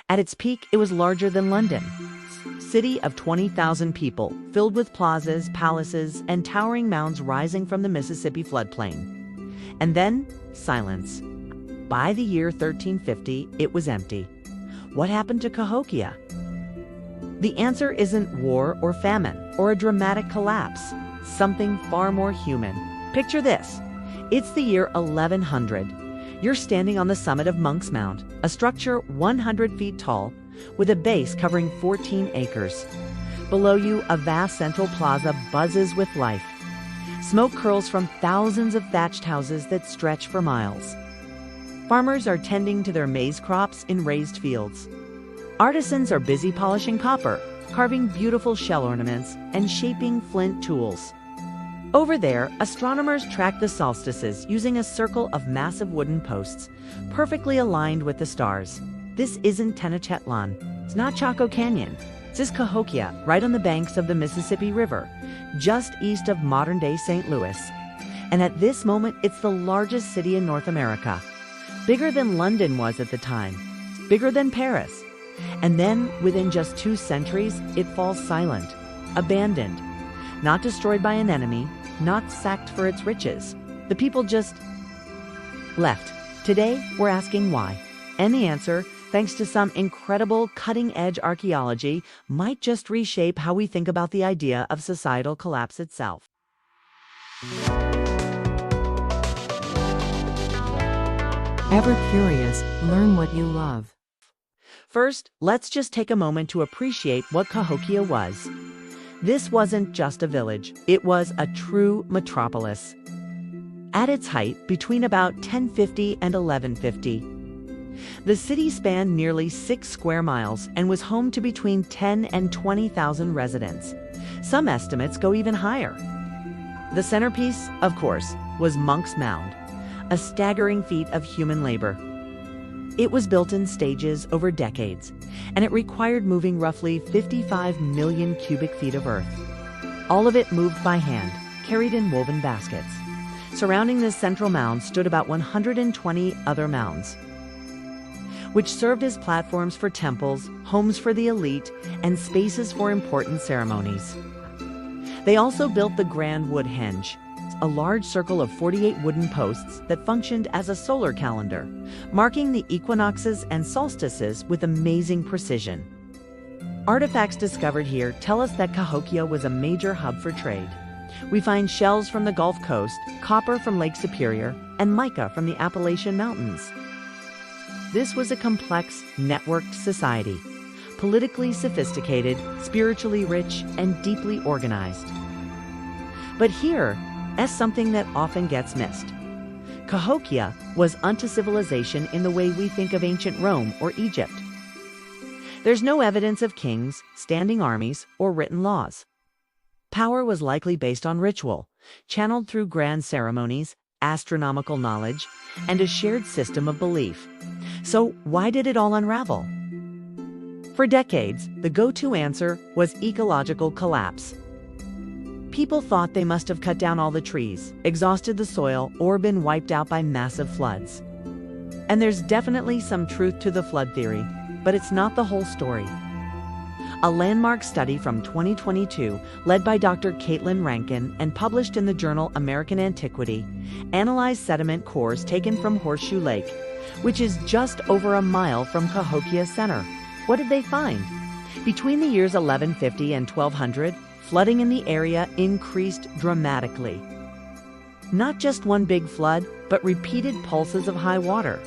At its peak, it was larger than London. City of 20,000 people, filled with plazas, palaces, and towering mounds rising from the Mississippi floodplain. And then, silence. By the year 1350, it was empty. What happened to Cahokia? The answer isn't war or famine or a dramatic collapse. Something far more human. Picture this. It's the year 1100. You're standing on the summit of Monks Mound, a structure 100 feet tall, with a base covering 14 acres. Below you, a vast central plaza buzzes with life. Smoke curls from thousands of thatched houses that stretch for miles. Farmers are tending to their maize crops in raised fields. Artisans are busy polishing copper, carving beautiful shell ornaments, and shaping flint tools. Over there, astronomers track the solstices using a circle of massive wooden posts, perfectly aligned with the stars. This isn't Tenochtitlan. It's not Chaco Canyon. This is Cahokia, right on the banks of the Mississippi River, just east of modern-day St. Louis. And at this moment, it's the largest city in North America. Bigger than London was at the time. Bigger than Paris. And then, within just 2 centuries, it falls silent, abandoned. Not destroyed by an enemy, not sacked for its riches. The people just left. Today, we're asking why. And the answer, thanks to some incredible cutting-edge archaeology, might just reshape how we think about the idea of societal collapse itself. Ever curious, learn what you love. First, let's just take a moment to appreciate what Cahokia was. This wasn't just a village, it was a true metropolis. At its height, between about 1050 and 1150, the city spanned nearly 6 square miles and was home to between 10 and 20,000 residents. Some estimates go even higher. The centerpiece, of course, was Monks Mound, a staggering feat of human labor. It was built in stages over decades, and it required moving roughly 55 million cubic feet of earth. All of it moved by hand, carried in woven baskets. Surrounding this central mound stood about 120 other mounds, which served as platforms for temples, homes for the elite, and spaces for important ceremonies. They also built the Grand Wood Henge, a large circle of 48 wooden posts that functioned as a solar calendar, marking the equinoxes and solstices with amazing precision. Artifacts discovered here tell us that Cahokia was a major hub for trade. We find shells from the Gulf Coast, copper from Lake Superior, and mica from the Appalachian Mountains. This was a complex, networked society, politically sophisticated, spiritually rich, and deeply organized. But here, as something that often gets missed, Cahokia was unto civilization in the way we think of ancient Rome or Egypt. There's no evidence of kings, standing armies, or written laws. Power was likely based on ritual, channeled through grand ceremonies, astronomical knowledge, and a shared system of belief. So why did it all unravel? For decades, the go-to answer was ecological collapse. People thought they must have cut down all the trees, exhausted the soil, or been wiped out by massive floods. And there's definitely some truth to the flood theory, but it's not the whole story. A landmark study from 2022, led by Dr. Caitlin Rankin and published in the journal American Antiquity, analyzed sediment cores taken from Horseshoe Lake, which is just over a mile from Cahokia Center. What did they find? Between the years 1150 and 1200, flooding in the area increased dramatically. Not just one big flood, but repeated pulses of high water.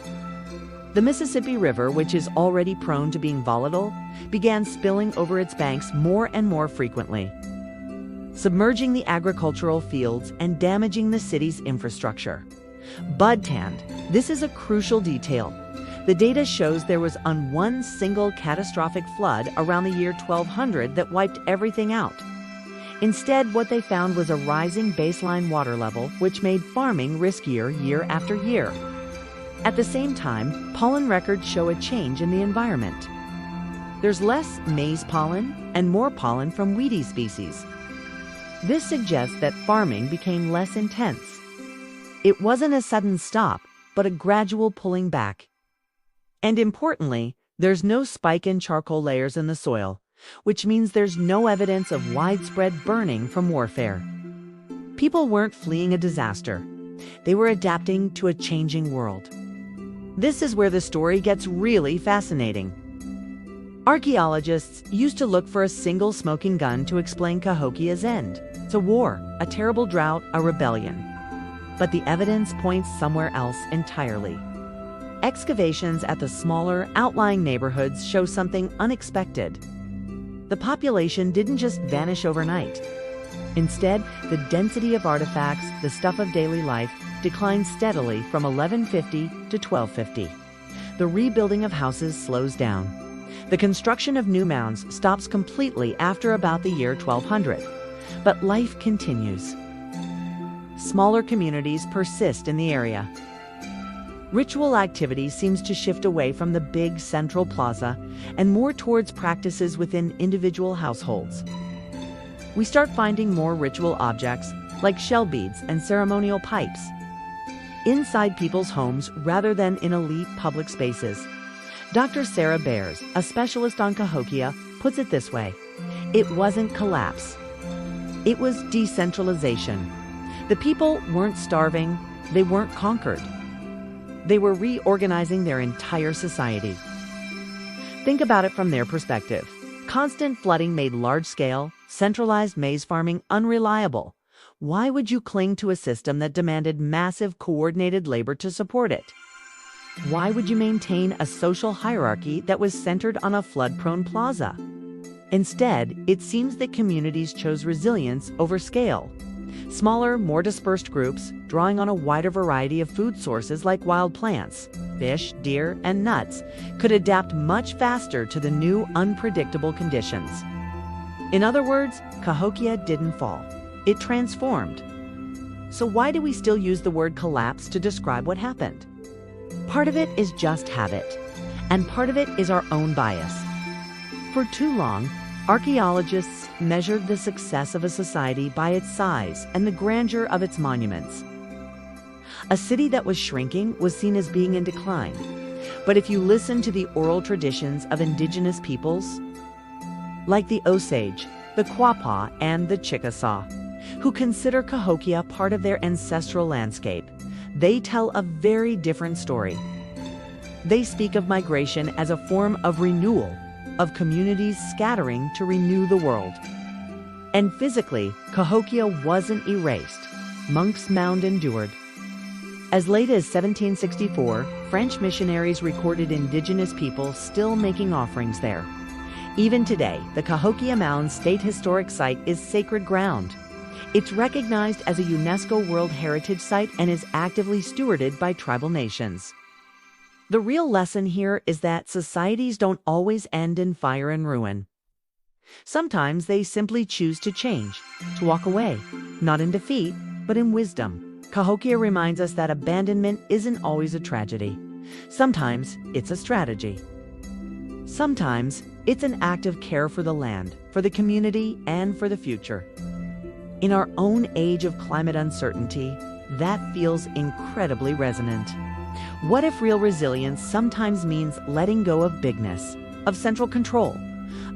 The Mississippi River, which is already prone to being volatile, began spilling over its banks more and more frequently, submerging the agricultural fields and damaging the city's infrastructure. Budtanned. This is a crucial detail. The data shows there was one single catastrophic flood around the year 1200 that wiped everything out. Instead, what they found was a rising baseline water level, which made farming riskier year after year. At the same time, pollen records show a change in the environment. There's less maize pollen and more pollen from weedy species. This suggests that farming became less intense. It wasn't a sudden stop, but a gradual pulling back. And importantly, There's no spike in charcoal layers in the soil, which means there's no evidence of widespread burning from warfare. People weren't fleeing a disaster. They were adapting to a changing world. This is where the story gets really fascinating. Archaeologists used to look for a single smoking gun to explain Cahokia's end. It's a war, a terrible drought, a rebellion. But the evidence points somewhere else entirely. Excavations at the smaller, outlying neighborhoods show something unexpected. The population didn't just vanish overnight. Instead, the density of artifacts, the stuff of daily life, declined steadily from 1150 to 1250. The rebuilding of houses slows down. The construction of new mounds stops completely after about the year 1200. But life continues. Smaller communities persist in the area. Ritual activity seems to shift away from the big central plaza and more towards practices within individual households. We start finding more ritual objects like shell beads and ceremonial pipes inside people's homes rather than in elite public spaces. Dr. Sarah Bears, a specialist on Cahokia, puts it this way: it wasn't collapse. It was decentralization. The people weren't starving, they weren't conquered. They were reorganizing their entire society. Think about it from their perspective. Constant flooding made large-scale, centralized maize farming unreliable. Why would you cling to a system that demanded massive coordinated labor to support it? Why would you maintain a social hierarchy that was centered on a flood-prone plaza? Instead, it seems that communities chose resilience over scale. Smaller, more dispersed groups, drawing on a wider variety of food sources like wild plants, fish, deer, and nuts, could adapt much faster to the new, unpredictable conditions. In other words, Cahokia didn't fall. It transformed. So why do we still use the word collapse to describe what happened? Part of it is just habit, and part of it is our own bias. For too long, archaeologists measured the success of a society by its size and the grandeur of its monuments. A city that was shrinking was seen as being in decline. But if you listen to the oral traditions of indigenous peoples, like the Osage, the Quapaw, and the Chickasaw, who consider Cahokia part of their ancestral landscape, they tell a very different story. They speak of migration as a form of renewal, of communities scattering to renew the world. And physically, Cahokia wasn't erased. Monks Mound endured. As late as 1764, French missionaries recorded indigenous people still making offerings there. Even today, the Cahokia Mound State Historic Site is sacred ground. It's recognized as a UNESCO World Heritage Site and is actively stewarded by tribal nations. The real lesson here is that societies don't always end in fire and ruin. Sometimes they simply choose to change, to walk away, not in defeat, but in wisdom. Cahokia reminds us that abandonment isn't always a tragedy. Sometimes it's a strategy. Sometimes it's an act of care for the land, for the community, and for the future. In our own age of climate uncertainty, that feels incredibly resonant. What if real resilience sometimes means letting go of bigness, of central control,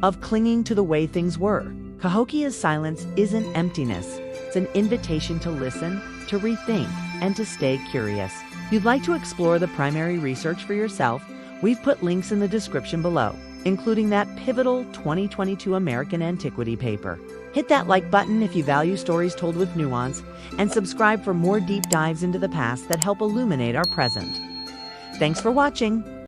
of clinging to the way things were? Cahokia's silence isn't emptiness. It's an invitation to listen, to rethink, and to stay curious. If you'd like to explore the primary research for yourself, we've put links in the description below, including that pivotal 2022 American Antiquity paper. Hit that like button if you value stories told with nuance, and subscribe for more deep dives into the past that help illuminate our present. Thanks for watching.